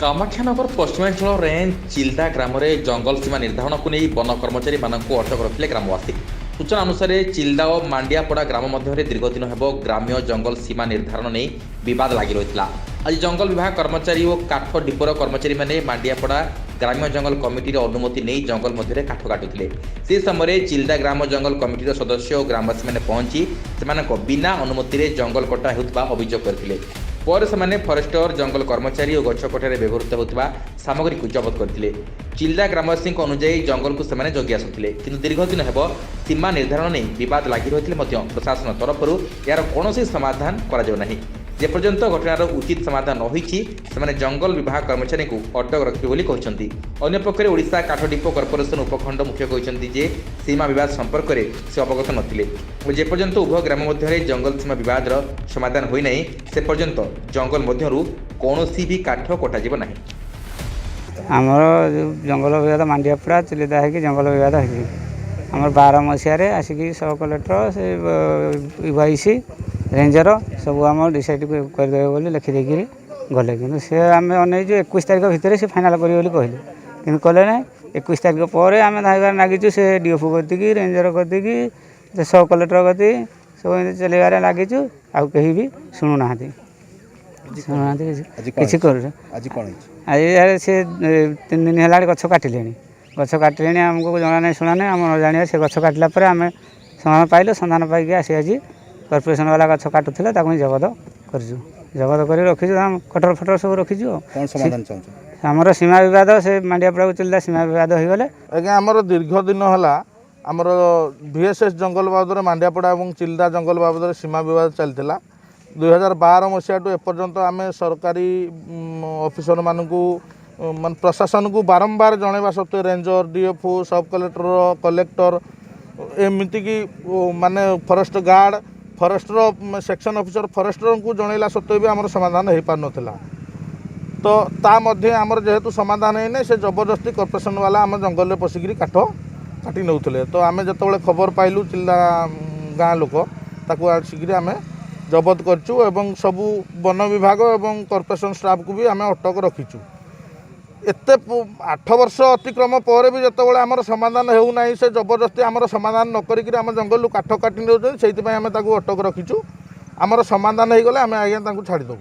Kamakhyanagar Paschimanchal range चिल्दा ग्राम में जंगल सीमा निर्धारण को नहीं वन कर्मचारी मानक अटक रखिले ग्रामवासी। सूचना अनुसार चिल्दा और मांडियापड़ा ग्राम मध्य दीर्घ दिन हेब ग्राम्य जंगल सीमा निर्धारण नहीं विवाद लगी रही। आज जंगल विभाग कर्मचारी और काठ डिपोर कर्मचारी मैंने मांडियापड़ा ग्राम्य जंगल कमिटी अनुमति नहीं जंगल मध्य काठ काटुले। से समय चिल्दा ग्राम जंगल कमिटी सदस्य और ग्रामवासी मैंने पहुंची से बिना अनुमति जंगल कटा होता अभियोग करते। पर से फरेस्टर जंगल कर्मचारी और गछ कटार व्यवहृत होता सामग्री को जबत करते। चिल्दा ग्रामवासी अनुजाई जंगल को सेमाने जगी आसुले किंतु दीर्घ दिन हेब सीमा निर्धारण नहीं विवाद लगी रही प्रशासन तरफ यार कौन समाधान कर जेपर्यंत घटनार उचित समाधान न होईछि सेमाने जंगल विभाग कर्मचारी को अटक रखिबे बोली कहछन्ती। अन्य पक्षरे ओडिशा काठ डिपो कॉर्पोरेशन उपखंड मुख्य कहछन्ती जे सीमा विवाद संपर्क में से अवगत नथिले और जेपर्यंत उभय ग्राम मध्य जंगल सीमा विवादर समाधान होई नहीं से पर्यंत जंगल मध्यरु कौनसी भी काठ कटाजिब नाही। आमर जंगल विवाद मांडियापड़ा चिलिदा है कि जंगल विवाद है आम 12 मसीह आसिक सब कलेक्टर से वाईसी रेंजर सब आम डिसाइड करदे बोली लिखिदेक गले कि सी आम अनेजु 21 तारीख भितर से फाइनाल करें कहले कि कले ना 21 तारीख पर आम धाइबार नागिचु से डीएफओ गति रेंजर गति सब कलेक्टर गति सब चलबार लगिचु आउ कहीं भी शुणुना शुणुना किसी कर आज से 3 दिन है गछ काटिले गछ काटिले आमको जना नहीं शुणा नहीं आम जाना से गछ काटिला आम संधान पाइल संधान पाइक आसी आज कॉर्पोरेशन वाला गछ काटुला जबत कर जबत कर रखीचु कटर फटर सब रखीचु। आमर सीमा विवाद से मांडियापड़ा चिल्दा सीमा विवाद हो गले आज्ञा आमर दीर्घ दिन है आमर VSS जंगल बाबद मांडियापड़ा और चिल्दा जंगल बाबद सीमा विवाद चलता 2012 मसीहा टू एपर्यंत आम सरकारी ऑफिसर मानू मान प्रशासन को बारंबार जनवा सत्वे ranger DFO sub collector collector एमती की माने forest guard forester section officer forester को जनइला सत्वे भी आमर समाधान हो पार नाला। तो ता मध्य आमर जेहेतु समाधान है से जबरदस्ती कॉर्पोरेशन वाला आम जंगल में पशिकी काठ काटी नौले। तो आम जो खबर पाइलु चिल्ला गाँ लोक ताकू आसिक आम जबत करचु एवं सबू वन विभाग एवं कॉर्पोरेशन स्टाफ को भी आम अटक रखीचु। एते 8 वर्ष अतिक्रम पर भी जिते आमर समाधान होना से जबरदस्ती आमर समाधान न करिक आम जंगल काठ काटी नौ से अटक रखीचु। आमर समाधान हो गले आम आज्ञा छाड़ीदेव।